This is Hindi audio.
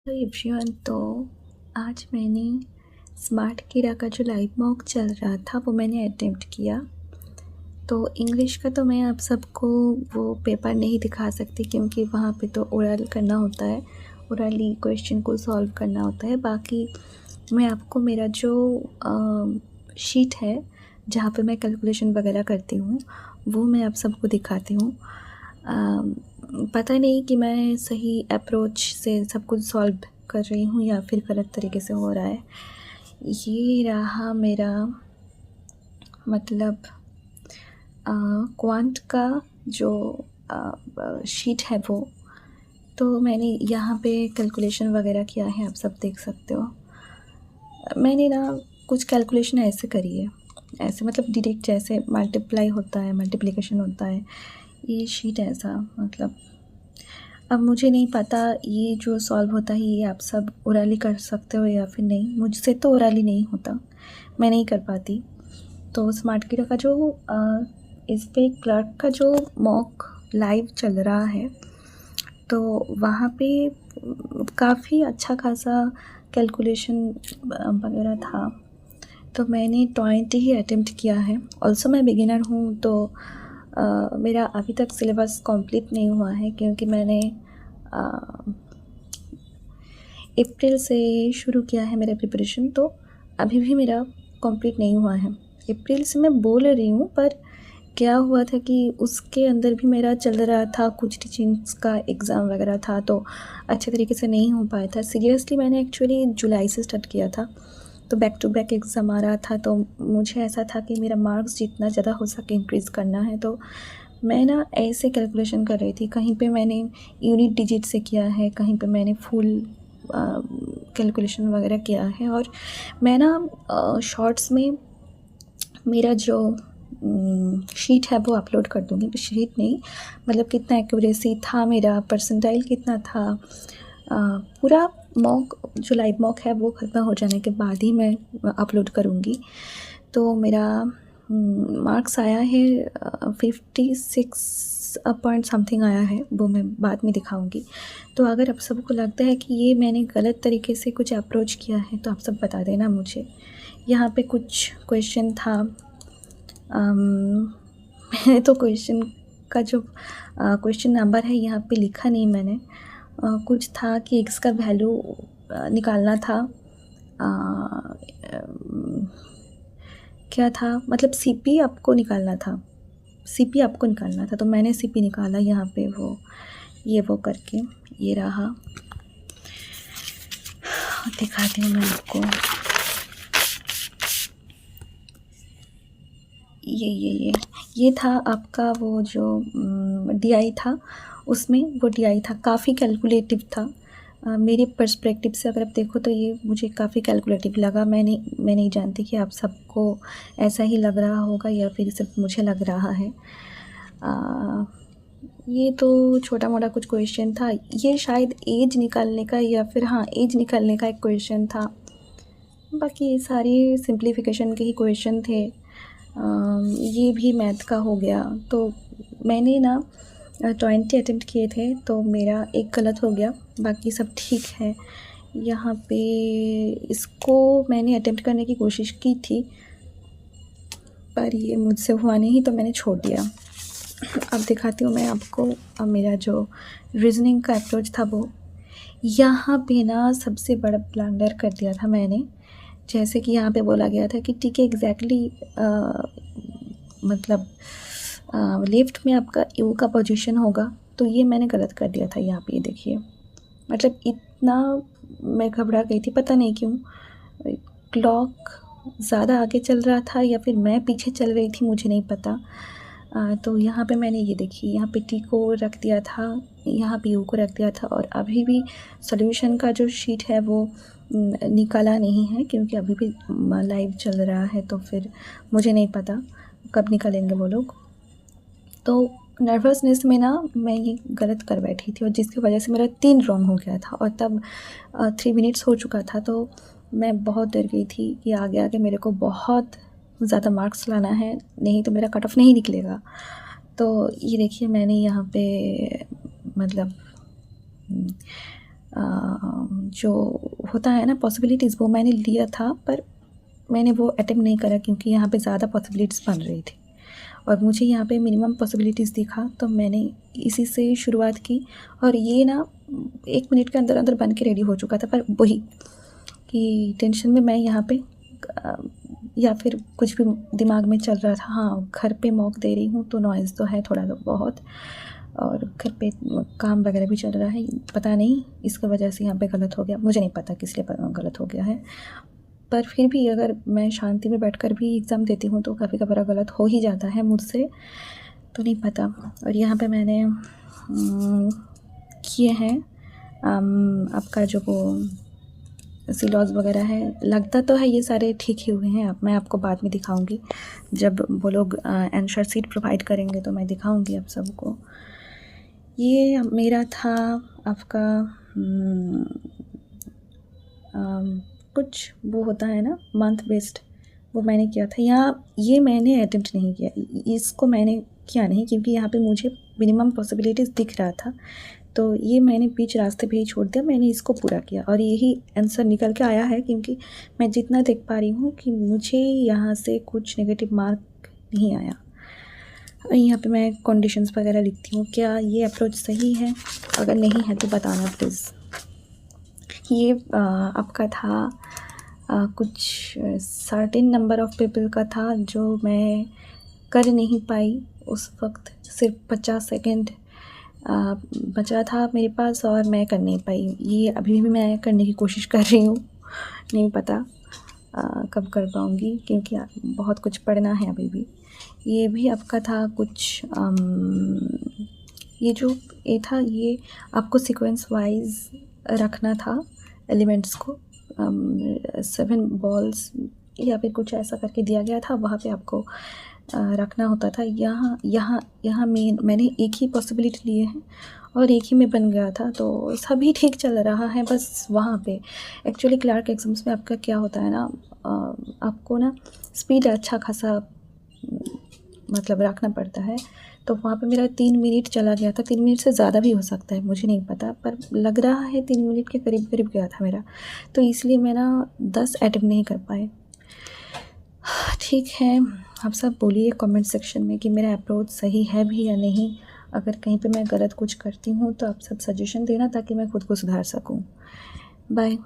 तो एवरीवन, तो आज मैंने स्मार्ट किरा का जो लाइव मॉक चल रहा था वो मैंने अटेम्प्ट किया। तो इंग्लिश का तो मैं आप सबको वो पेपर नहीं दिखा सकती क्योंकि वहाँ पे तो ओरल करना होता है, ओरली क्वेश्चन को सॉल्व करना होता है। बाकी मैं आपको मेरा जो शीट है जहाँ पे मैं कैलकुलेशन वगैरह करती हूँ वो मैं आप सबको दिखाती हूँ। पता नहीं कि मैं सही अप्रोच से सब कुछ सॉल्व कर रही हूँ या फिर गलत तरीके से हो रहा है। ये रहा मेरा मतलब क्वांट का जो शीट है वो। तो मैंने यहाँ पे कैलकुलेशन वगैरह किया है, आप सब देख सकते हो। मैंने ना कुछ कैलकुलेशन ऐसे करी है, ऐसे मतलब डायरेक्ट जैसे मल्टीप्लाई होता है, मल्टीप्लिकेशन होता है, ये शीट ऐसा मतलब। अब मुझे नहीं पता ये जो सॉल्व होता है ये आप सब ओरली कर सकते हो या फिर नहीं। मुझसे तो ओरली नहीं होता, मैं नहीं कर पाती। तो स्मार्ट किरा का जो इस पे क्लर्क का जो मॉक लाइव चल रहा है तो वहाँ पे काफ़ी अच्छा खासा कैलकुलेशन वगैरह था। तो मैंने 20 ही अटेम्प्ट किया है। ऑल्सो मैं बिगिनर हूँ तो मेरा अभी तक सिलेबस कंप्लीट नहीं हुआ है क्योंकि मैंने अप्रैल से शुरू किया है मेरा प्रिपरेशन। तो अभी भी मेरा कंप्लीट नहीं हुआ है। अप्रैल से मैं बोल रही हूँ पर क्या हुआ था कि उसके अंदर भी मेरा चल रहा था, कुछ टीचिंग्स का एग्ज़ाम वगैरह था तो अच्छे तरीके से नहीं हो पाया था। सीरियसली मैंने एक्चुअली जुलाई से स्टार्ट किया था, तो बैक टू बैक एग्ज़ाम आ रहा था। तो मुझे ऐसा था कि मेरा मार्क्स जितना ज़्यादा हो सके इंक्रीज़ करना है। तो मैं ना ऐसे कैलकुलेशन कर रही थी, कहीं पे मैंने यूनिट डिजिट से किया है, कहीं पे मैंने फुल कैलकुलेशन वगैरह किया है। और मैं ना शॉर्ट्स में मेरा जो शीट है वो अपलोड कर दूँगी। शीट नहीं मतलब कितना एक्यूरेसी था, मेरा परसेंटाइल कितना था, पूरा मॉक जो लाइव मॉक है वो ख़त्म हो जाने के बाद ही मैं अपलोड करूँगी। तो मेरा मार्क्स आया है 56 पॉइंट समथिंग आया है, वो मैं बाद में दिखाऊँगी। तो अगर आप सबको लगता है कि ये मैंने गलत तरीके से कुछ अप्रोच किया है तो आप सब बता देना मुझे। यहाँ पे कुछ क्वेश्चन था, मैंने तो क्वेश्चन का जो क्वेश्चन नंबर है यहाँ पे लिखा नहीं मैंने। कुछ था कि एक्स का वैल्यू निकालना था। क्या था मतलब सीपी आपको निकालना था, सीपी आपको निकालना था। तो मैंने सीपी निकाला यहाँ पे वो ये वो करके। ये रहा, दिखाती हूँ मैं आपको। ये था आपका वो जो डीआई था, उसमें वो डीआई था, काफ़ी कैलकुलेटिव था। मेरे पर्सपेक्टिव से अगर आप देखो तो ये मुझे काफ़ी कैलकुलेटिव लगा। मैं नहीं जानती कि आप सबको ऐसा ही लग रहा होगा या फिर सिर्फ मुझे लग रहा है। ये तो छोटा मोटा कुछ क्वेश्चन था। ये शायद एज निकालने का या फिर हाँ एज निकालने का एक क्वेश्चन था। बाकी सारे सिंप्लीफिकेशन के ही क्वेश्चन थे। ये भी मैथ का हो गया। तो मैंने ना 20 अटेम्प्ट किए थे तो मेरा एक गलत हो गया, बाकी सब ठीक है। यहाँ पे इसको मैंने अटेम्प्ट करने की कोशिश की थी पर ये मुझसे हुआ नहीं तो मैंने छोड़ दिया। अब दिखाती हूँ मैं आपको। अब मेरा जो रीज़निंग का अप्रोच था वो यहाँ पे ना सबसे बड़ा ब्लंडर कर दिया था मैंने। जैसे कि यहाँ पे बोला गया था कि ठीक है एग्जैक्टली मतलब लेफ़्ट में आपका यू का पोजीशन होगा, तो ये मैंने गलत कर दिया था। यहाँ पे ये देखिए, मतलब इतना मैं घबरा गई थी, पता नहीं क्यों। क्लॉक ज़्यादा आगे चल रहा था या फिर मैं पीछे चल रही थी, मुझे नहीं पता। तो यहाँ पे मैंने ये देखी, यहाँ पे टी को रख दिया था, यहाँ पे यू को रख दिया था। और अभी भी सॉल्यूशन का जो शीट है वो निकाला नहीं है क्योंकि अभी भी लाइव चल रहा है। तो फिर मुझे नहीं पता कब निकालेंगे वो लोग। तो नर्वसनेस में ना मैं ये गलत कर बैठी थी और जिसकी वजह से मेरा 3 रॉन्ग हो गया था। और तब 3 मिनट्स हो चुका था तो मैं बहुत डर गई थी कि आगे आगे मेरे को बहुत ज़्यादा मार्क्स लाना है, नहीं तो मेरा कट ऑफ नहीं निकलेगा। तो ये देखिए मैंने यहाँ पे मतलब जो होता है ना पॉसिबिलिटीज़, वो मैंने लिया था, पर मैंने वो अटेम्प्ट नहीं करा क्योंकि यहाँ पे ज़्यादा पॉसिबिलिटीज़ बन रही थी और मुझे यहाँ पे मिनिमम पॉसिबिलिटीज़ दिखा, तो मैंने इसी से शुरुआत की। और ये ना 1 मिनट के अंदर अंदर बन के रेडी हो चुका था, पर वही कि टेंशन में मैं यहाँ पे या फिर कुछ भी दिमाग में चल रहा था। हाँ, घर पे मॉक दे रही हूँ तो नॉइज़ तो है थोड़ा बहुत, और घर पे काम वगैरह भी चल रहा है। पता नहीं इसकी वजह से यहाँ पे गलत हो गया, मुझे नहीं पता किस लिए गलत हो गया है, पर फिर भी अगर मैं शांति में बैठकर भी एग्ज़ाम देती हूँ तो कभी कभार गलत हो ही जाता है मुझसे, तो नहीं पता। और यहाँ पे मैंने किए हैं आपका जो वो सिलॉज वगैरह है, लगता तो है ये सारे ठीक ही हुए हैं। अब मैं आपको बाद में दिखाऊंगी, जब वो लोग आंसर शीट प्रोवाइड करेंगे तो मैं दिखाऊंगी आप सबको। ये मेरा था आपका कुछ वो होता है ना मंथ बेस्ड, वो मैंने किया था। यहाँ ये मैंने अटेम्प्ट नहीं किया, इसको मैंने किया नहीं क्योंकि यहाँ पे मुझे मिनिमम पॉसिबिलिटीज़ दिख रहा था, तो ये मैंने बीच रास्ते पे ही छोड़ दिया। मैंने इसको पूरा किया और यही आंसर निकल के आया है, क्योंकि मैं जितना देख पा रही हूँ कि मुझे यहाँ से कुछ नेगेटिव मार्क नहीं आया। यहाँ पे मैं कंडीशंस वगैरह लिखती हूँ, क्या ये अप्रोच सही है? अगर नहीं है तो बताना प्लीज़। ये आपका था कुछ सर्टेन नंबर ऑफ़ पीपल का था जो मैं कर नहीं पाई उस वक्त। सिर्फ 50 सेकेंड बचा था मेरे पास और मैं कर नहीं पाई। ये अभी भी मैं करने की कोशिश कर रही हूँ, नहीं पता कब कर पाऊँगी क्योंकि बहुत कुछ पढ़ना है अभी भी। ये भी आपका था कुछ ये जो ये था, ये आपको सीक्वेंस वाइज रखना था एलिमेंट्स को। 7 बॉल्स या फिर कुछ ऐसा करके दिया गया था, वहाँ पे आपको रखना होता था। यहाँ मैंने एक ही पॉसिबिलिटी लिए हैं और एक ही में बन गया था, तो सभी ठीक चल रहा है। बस वहाँ पे एक्चुअली क्लर्क एग्ज़ाम्स में आपका क्या होता है ना, आपको ना स्पीड अच्छा खासा मतलब रखना पड़ता है, तो वहाँ पे मेरा 3 मिनट चला गया था। 3 मिनट से ज़्यादा भी हो सकता है, मुझे नहीं पता, पर लग रहा है 3 मिनट के करीब करीब गया था मेरा, तो इसलिए मैं ना 10 अटेम्प्ट नहीं कर पाए। ठीक है, आप सब बोलिए कमेंट सेक्शन में कि मेरा अप्रोच सही है भी या नहीं। अगर कहीं पे मैं गलत कुछ करती हूँ तो आप सब सजेशन देना ताकि मैं खुद को सुधार सकूँ। बाय।